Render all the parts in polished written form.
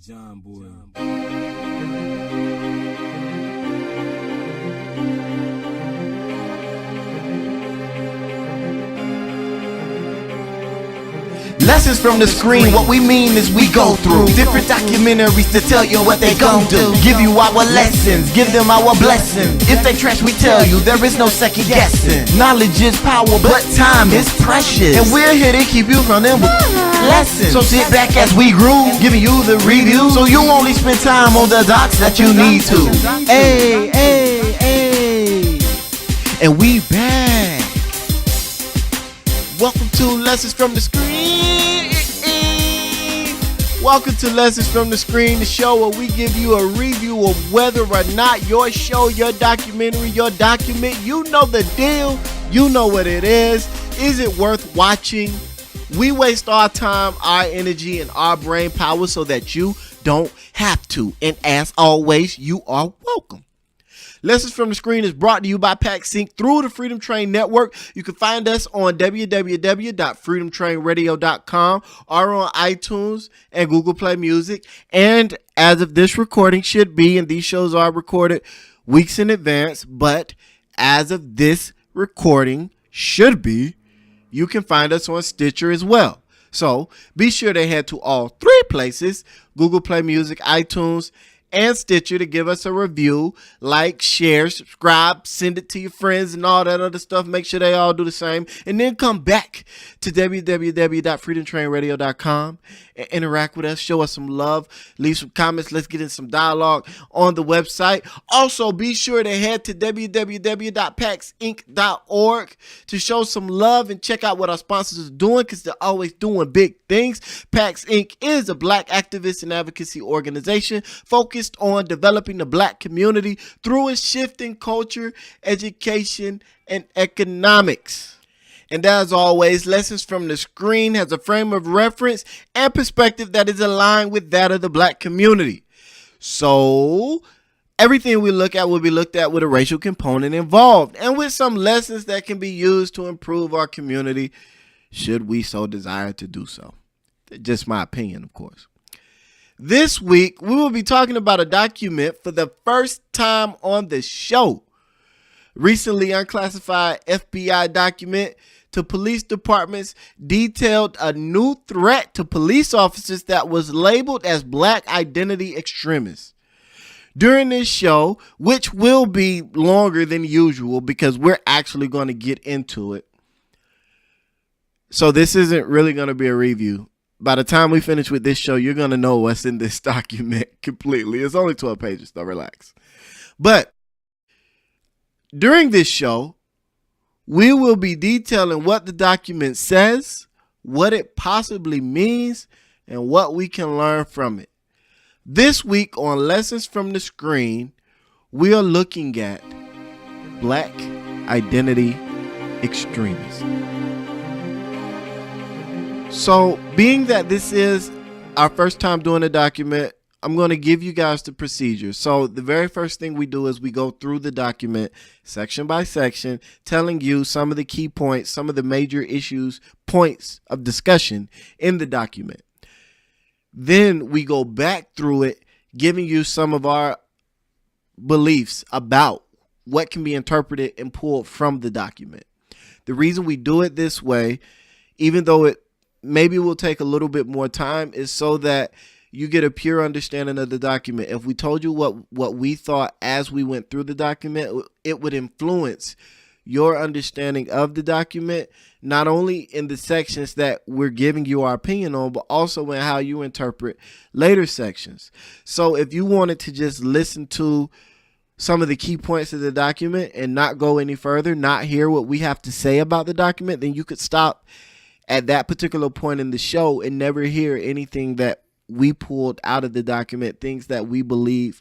John Boy. Lessons from the screen, what we mean is we go through different documentaries to tell you what they gon' do. Give you our lessons, give them our blessings. If they trash, we tell you there is no second guessing. Knowledge is power, but time is precious, and we're here to keep you from them lessons. So sit back as we groove, giving you the review, so you only spend time on the docs that you need to. Hey, hey, hey, and we back. Welcome to Lessons from the Screen. Welcome to Lessons from the Screen, the show where we give you a review of whether or not your show, your documentary, your document, you know the deal, you know what it is it worth watching? We waste our time, our energy, and our brain power so that you don't have to. And as always, you are welcome. Lessons from the Screen is brought to you by PAX Inc. through the Freedom Train Network. You can find us on www.freedomtrainradio.com or on iTunes and Google Play Music. And as of this recording should be, and these shows are recorded weeks in advance, but as of this recording should be, you can find us on Stitcher as well. So be sure to head to all three places, Google Play Music, iTunes, and Stitcher, to give us a review, like, share, subscribe, send it to your friends and all that other stuff. Make sure they all do the same. And then come back to www.freedomtrainradio.com and interact with us. Show us some love. Leave some comments. Let's get in some dialogue on the website. Also, be sure to head to www.paxinc.org to show some love and check out what our sponsors are doing, because they're always doing big things. PAX Inc. is a Black activist and advocacy organization focused on developing the Black community through a shift in culture, education, and economics. And as always, Lessons from the Screen has a frame of reference and perspective that is aligned with that of the Black community. So everything we look at will be looked at with a racial component involved, and with some lessons that can be used to improve our community, should we so desire to do so. Just my opinion, of course. This week, we will be talking about a document for the first time on the show. Recently unclassified FBI document to police departments detailed a new threat to police officers that was labeled as Black Identity Extremists. During this show, which will be longer than usual because we're actually going to get into it. So this isn't really going to be a review. By the time we finish with this show, you're going to know what's in this document completely. It's only 12 pages, so relax. But during this show, we will be detailing what the document says, what it possibly means, and what we can learn from it. This week on Lessons from the Screen, we are looking at Black Identity Extremists. So, being that this is our first time doing a document, I'm going to give you guys the procedure. So, the very first thing we do is we go through the document section by section, telling you some of the key points, some of the major issues, points of discussion in the document. Then we go back through it, giving you some of our beliefs about what can be interpreted and pulled from the document. The reason we do it this way, even though it maybe will take a little bit more time, is so that you get a pure understanding of the document. If we told you what we thought as we went through the document, it would influence your understanding of the document, not only in the sections that we're giving you our opinion on, but also in how you interpret later sections. So if you wanted to just listen to some of the key points of the document and not go any further, not hear what we have to say about the document, then you could stop at that particular point in the show and never hear anything that we pulled out of the document, things that we believe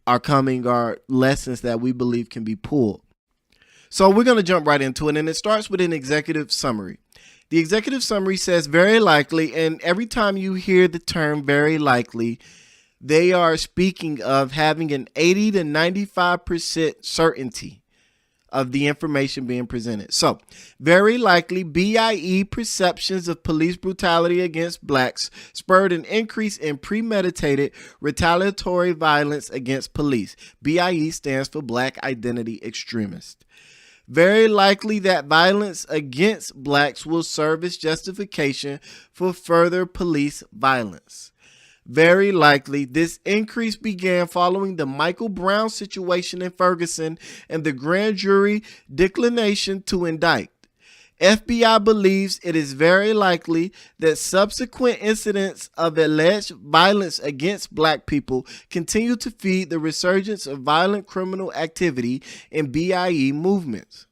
are coming, or lessons that we believe can be pulled. So we're going to jump right into it, and it starts with an executive summary. The executive summary says very likely, and every time you hear the term very likely, they are speaking of having an 80 to 95% certainty of the information being presented. So, very likely, BIE perceptions of police brutality against blacks spurred an increase in premeditated retaliatory violence against police. BIE stands for Black Identity Extremist. Very likely that violence against blacks will serve as justification for further police violence. Very likely, this increase began following the Michael Brown situation in Ferguson and the grand jury declination to indict. FBI believes it is very likely that subsequent incidents of alleged violence against black people continue to feed the resurgence of violent criminal activity in BIE movements.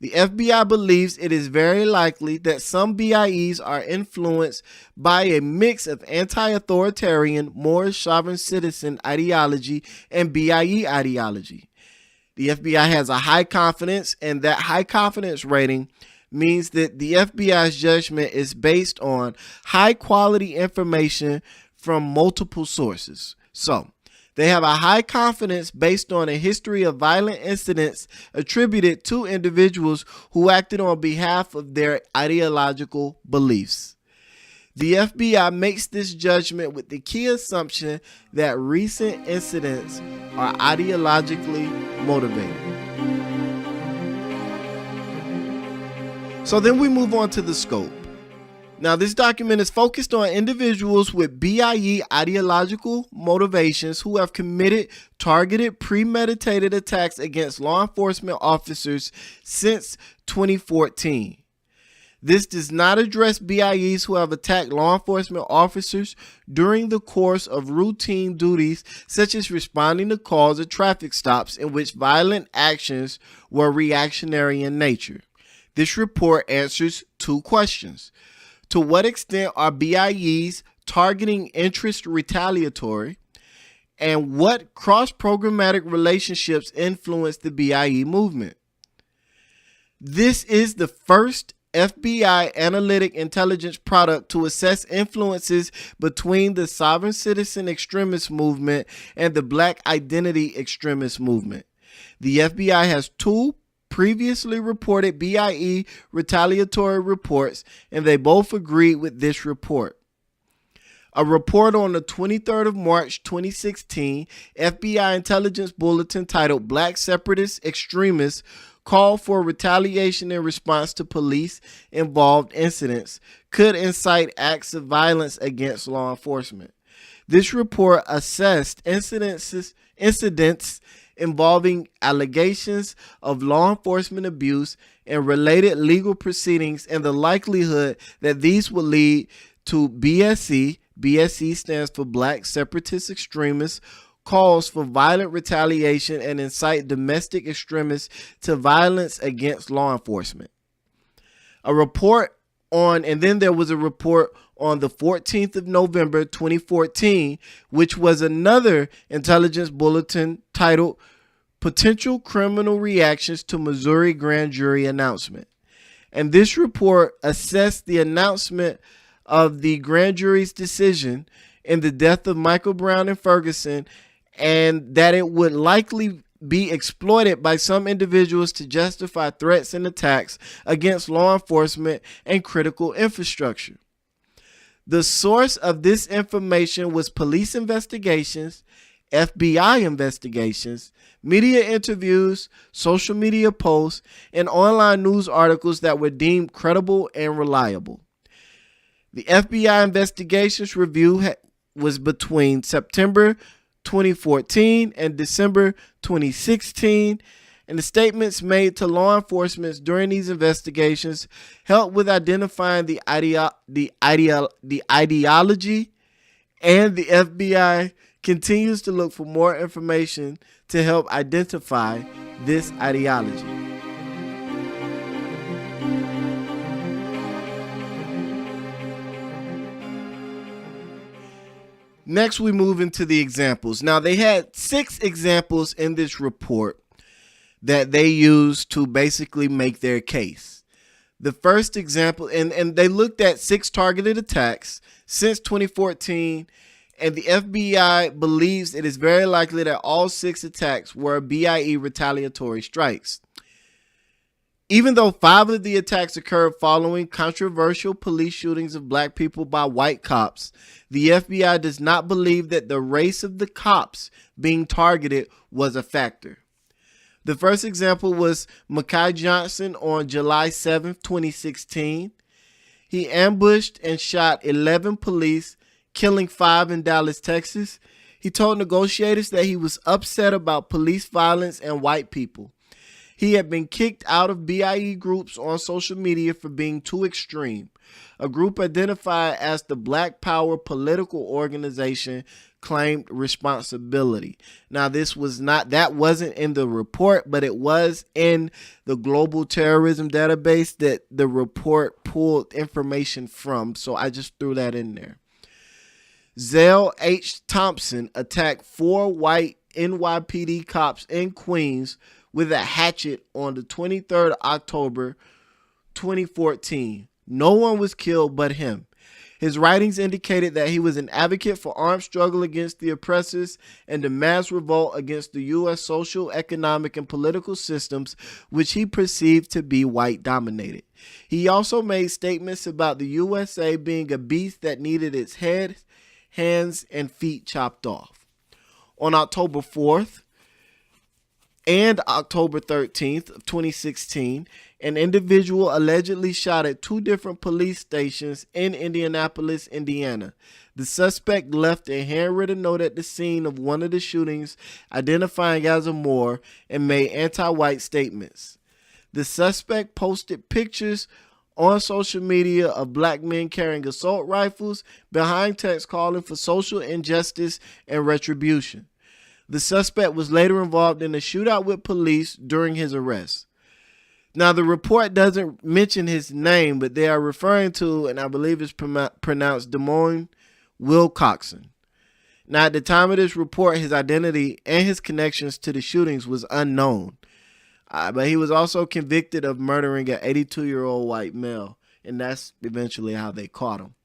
The FBI believes it is very likely that some BIEs are influenced by a mix of anti-authoritarian, more sovereign citizen ideology and BIE ideology. The FBI has a high confidence, and that high confidence rating means that the FBI's judgment is based on high quality information from multiple sources. So, they have a high confidence based on a history of violent incidents attributed to individuals who acted on behalf of their ideological beliefs. The FBI makes this judgment with the key assumption that recent incidents are ideologically motivated. So then we move on to the scope. Now, this document is focused on individuals with BIE ideological motivations who have committed targeted, premeditated attacks against law enforcement officers since 2014. This does not address BIEs who have attacked law enforcement officers during the course of routine duties, such as responding to calls or traffic stops in which violent actions were reactionary in nature. This report answers two questions. To what extent are BIEs targeting interest retaliatory? And what cross-programmatic relationships influence the BIE movement? This is the first FBI analytic intelligence product to assess influences between the sovereign citizen extremist movement and the Black Identity Extremist movement. The FBI has two previously reported BIE retaliatory reports, and they both agreed with this report. A report on the 23rd of March 2016 FBI intelligence bulletin titled Black Separatist Extremists called for retaliation in response to police-involved incidents could incite acts of violence against law enforcement. This report assessed incidents involving allegations of law enforcement abuse and related legal proceedings and the likelihood that these will lead to BSE. BSE stands for Black Separatist Extremists, calls for violent retaliation and incite domestic extremists to violence against law enforcement. There was a report on the 14th of November 2014, which was another intelligence bulletin titled Potential Criminal Reactions to Missouri Grand Jury Announcement. And this report assessed the announcement of the grand jury's decision in the death of Michael Brown in Ferguson, and that it would likely be exploited by some individuals to justify threats and attacks against law enforcement and critical infrastructure. The source of this information was police investigations, FBI investigations, media interviews, social media posts, and online news articles that were deemed credible and reliable. The FBI investigations review was between September 2014 and December 2016, and the statements made to law enforcement during these investigations helped with identifying the ideology, and the FBI continues to look for more information to help identify this ideology. Next, we move into the examples. Now, they had 6 examples in this report that they used to basically make their case. The first example, and they looked at 6 targeted attacks since 2014, and the FBI believes it is very likely that all 6 attacks were BIE retaliatory strikes. Even though 5 of the attacks occurred following controversial police shootings of black people by white cops, the FBI does not believe that the race of the cops being targeted was a factor. The first example was Mekhi Johnson on July 7, 2016. He ambushed and shot 11 police, killing 5 in Dallas, Texas. He told negotiators that he was upset about police violence and white people. He had been kicked out of BIE groups on social media for being too extreme. A group identified as the Black Power political organization claimed responsibility. Now, that wasn't in the report, but it was in the global terrorism database that the report pulled information from. So I just threw that in there. Zell H. Thompson attacked 4 white NYPD cops in Queens with a hatchet on the 23rd of October 2014. No one was killed but him. His writings indicated that he was an advocate for armed struggle against the oppressors and the mass revolt against the U.S. social, economic, and political systems, which he perceived to be white-dominated. He also made statements about the USA being a beast that needed its head, hands, and feet chopped off. On October 4th, and October 13th of 2016, an individual allegedly shot at 2 different police stations in Indianapolis, Indiana. The suspect left a handwritten note at the scene of one of the shootings, identifying as a Moor, and made anti-white statements. The suspect posted pictures on social media of black men carrying assault rifles behind text calling for social injustice and retribution. The suspect was later involved in a shootout with police during his arrest. Now, the report doesn't mention his name, but they are referring to, and I believe it's pronounced Demoyne Wilcoxon. Now, at the time of this report, his identity and his connections to the shootings was unknown. But he was also convicted of murdering an 82-year-old white male, and that's eventually how they caught him.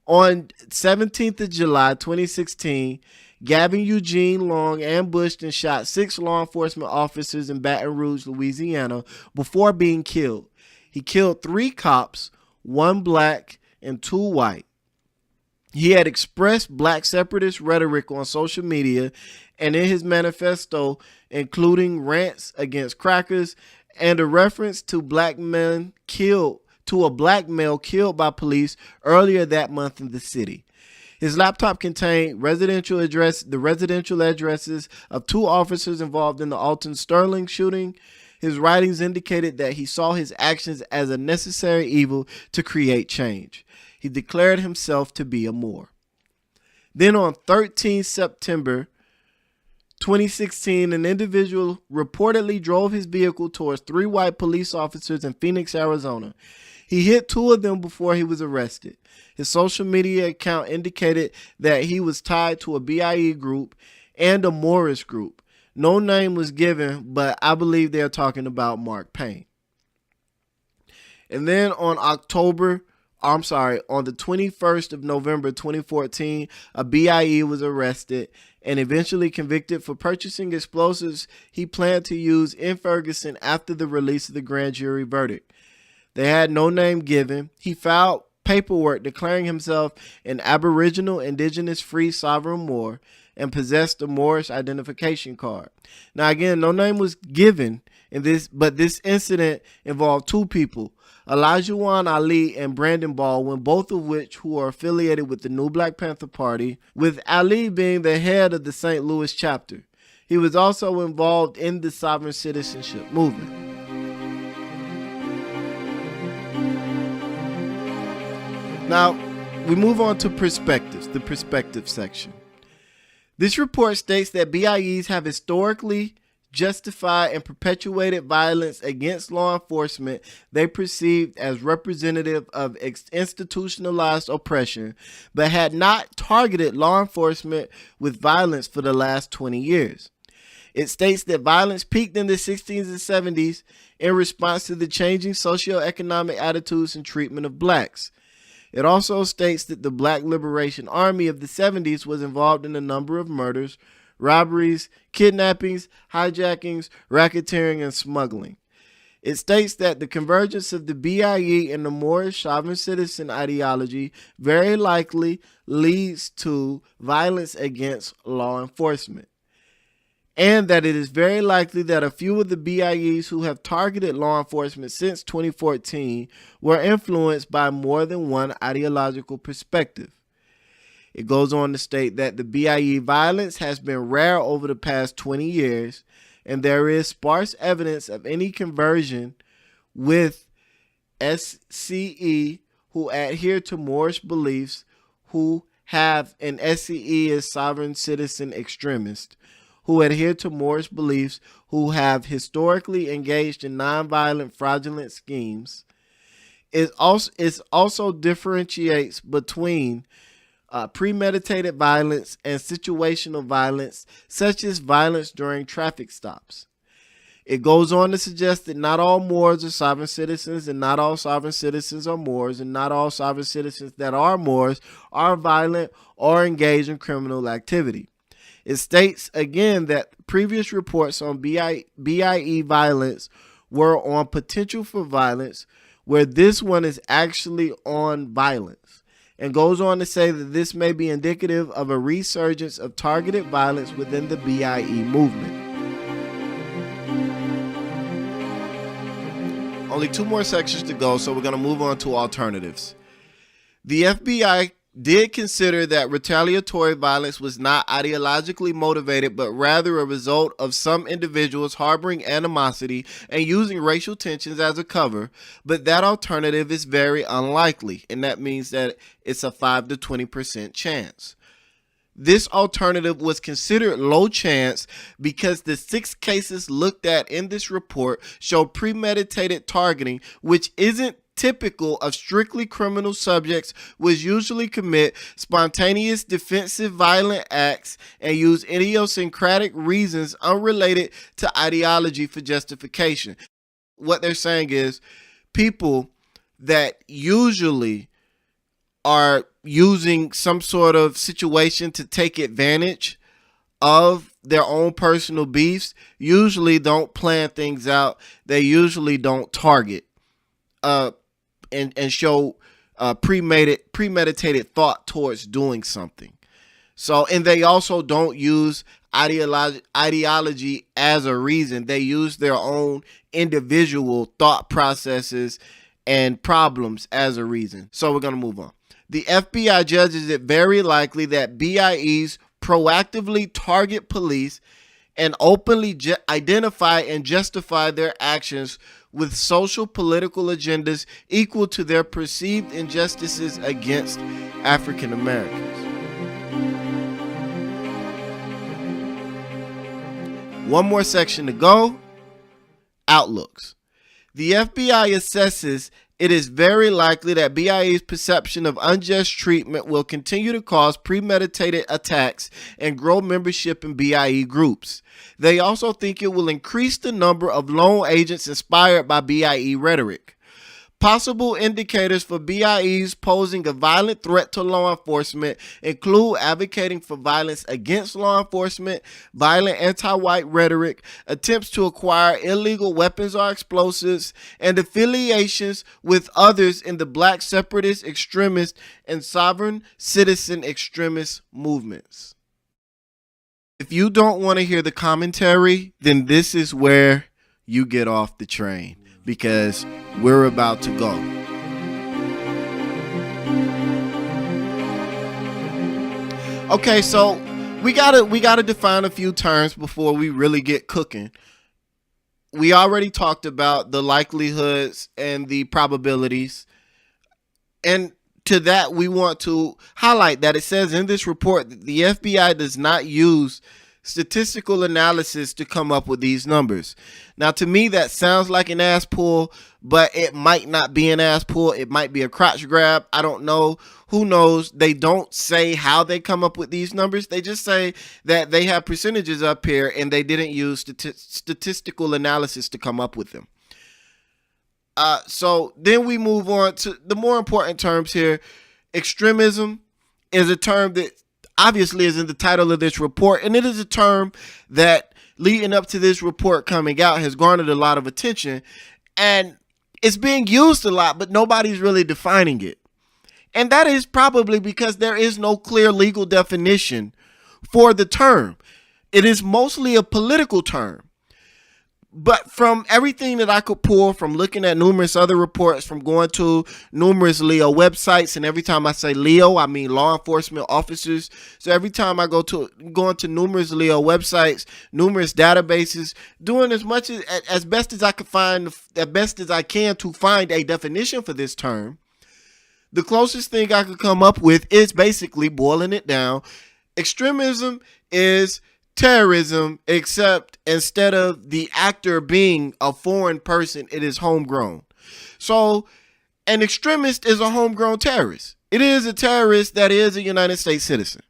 On 17th of July, 2016, Gavin Eugene Long ambushed and shot 6 law enforcement officers in Baton Rouge, Louisiana, before being killed. He killed 3 cops, 1 black and 2 white. He had expressed black separatist rhetoric on social media and in his manifesto, including rants against crackers and a reference to a black male killed by police earlier that month in the city. His laptop contained the residential addresses of 2 officers involved in the Alton Sterling shooting. His writings indicated that he saw his actions as a necessary evil to create change. He declared himself to be a Moor. Then on 13 September 2016, an individual reportedly drove his vehicle towards 3 white police officers in Phoenix, Arizona. He hit 2 of them before he was arrested. His social media account indicated that he was tied to a BIE group and a Morris group. No name was given, but I believe they're talking about Mark Payne. And then on the 21st of November 2014, a BIE was arrested and eventually convicted for purchasing explosives he planned to use in Ferguson after the release of the grand jury verdict. They had no name given. He filed paperwork declaring himself an Aboriginal Indigenous Free Sovereign Moor and possessed a Moorish identification card. Now, again, no name was given in this, but this incident involved 2 people, Elijah Ali and Brandon Baldwin, both of which who are affiliated with the New Black Panther Party, with Ali being the head of the St. Louis chapter. He was also involved in the sovereign citizenship movement. Now, we move on to perspectives, the perspective section. This report states that BIEs have historically justified and perpetuated violence against law enforcement they perceived as representative of institutionalized oppression, but had not targeted law enforcement with violence for the last 20 years. It states that violence peaked in the 60s and 70s in response to the changing socioeconomic attitudes and treatment of blacks. It also states that the Black Liberation Army of the 70s was involved in a number of murders, robberies, kidnappings, hijackings, racketeering, and smuggling. It states that the convergence of the BIE and the Moorish sovereign citizen ideology very likely leads to violence against law enforcement, and that it is very likely that a few of the BIEs who have targeted law enforcement since 2014 were influenced by more than one ideological perspective. It goes on to state that the BIE violence has been rare over the past 20 years, and there is sparse evidence of any conversion with SCE who adhere to Moorish beliefs, who have an SCE as sovereign citizen extremist, who adhere to Moorish beliefs, who have historically engaged in nonviolent fraudulent schemes. It also differentiates between premeditated violence and situational violence, such as violence during traffic stops. It goes on to suggest that not all Moors are sovereign citizens, and not all sovereign citizens are Moors, and not all sovereign citizens that are Moors are violent or engage in criminal activity. It states again that previous reports on BIE violence were on potential for violence, where this one is actually on violence, and goes on to say that this may be indicative of a resurgence of targeted violence within the BIE movement. Only 2 more sections to go, so we're going to move on to alternatives. The FBI did consider that retaliatory violence was not ideologically motivated, but rather a result of some individuals harboring animosity and using racial tensions as a cover, but that alternative is very unlikely, and that means that it's a 5 to 20% chance. This alternative was considered low chance because the 6 cases looked at in this report show premeditated targeting, which isn't typical of strictly criminal subjects, which usually commit spontaneous defensive violent acts and use idiosyncratic reasons unrelated to ideology for justification. What they're saying is people that usually are using some sort of situation to take advantage of their own personal beefs usually don't plan things out. They usually don't target and show premeditated thought towards doing something. So, and they also don't use ideology as a reason. They use their own individual thought processes and problems as a reason. So we're going to move on. The FBI judges it very likely that BIEs proactively target police and openly identify and justify their actions with social political agendas equal to their perceived injustices against African Americans. One more section to go. Outlooks. The FBI assesses it is very likely that BIE's perception of unjust treatment will continue to cause premeditated attacks and grow membership in BIE groups. They also think it will increase the number of lone agents inspired by BIE rhetoric. Possible indicators for BIEs posing a violent threat to law enforcement include advocating for violence against law enforcement, violent anti-white rhetoric, attempts to acquire illegal weapons or explosives, and affiliations with others in the Black separatist, extremist, and sovereign citizen extremist movements. If you don't want to hear the commentary, then this is where you get off the train, because we're about to go. Okay, so we gotta define a few terms before we really get cooking. We already talked about the likelihoods and the probabilities, and to that we want to highlight that it says in this report that the FBI does not use statistical analysis to come up with these numbers. Now, to me, that sounds like an ass pull, but it might not be an ass pull. It might be a crotch grab. I don't know. Who knows? They don't say how they come up with these numbers. They just say that they have percentages up here and they didn't use statistical analysis to come up with them. So then we move on to the more important terms here. Extremism is a term that obviously is in the title of this report, and it is a term that leading up to this report coming out has garnered a lot of attention. And it's being used a lot, but nobody's really defining it. And that is probably because there is no clear legal definition for the term. It is mostly a political term. But from everything that I could pull from looking at numerous other reports, from going to numerous Leo websites, and every time I say Leo, I mean law enforcement officers. So every time I go into numerous Leo websites, numerous databases, doing as best as I could find, as best as I can to find a definition for this term, the closest thing I could come up with is basically boiling it down. Extremism is terrorism, except instead of the actor being a foreign person, it is homegrown. So an extremist is a homegrown terrorist. It is a terrorist that is a United States citizen.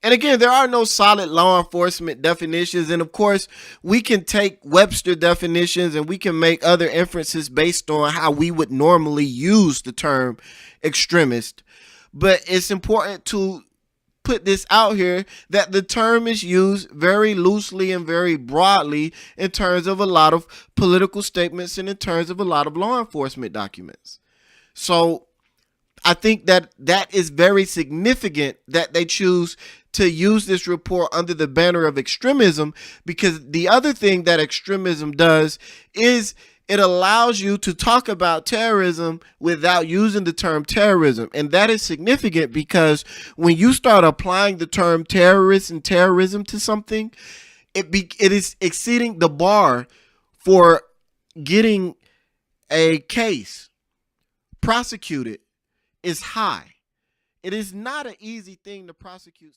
And again, there are no solid law enforcement definitions. And of course, we can take Webster definitions and we can make other inferences based on how we would normally use the term extremist. But it's important to put this out here that the term is used very loosely and very broadly in terms of a lot of political statements and in terms of a lot of law enforcement documents. So I think that is very significant that they choose to use this report under the banner of extremism, because the other thing that extremism does is it allows you to talk about terrorism without using the term terrorism. And that is significant because when you start applying the term terrorist and terrorism to something, it is exceeding the bar for getting a case prosecuted is high. It is not an easy thing to prosecute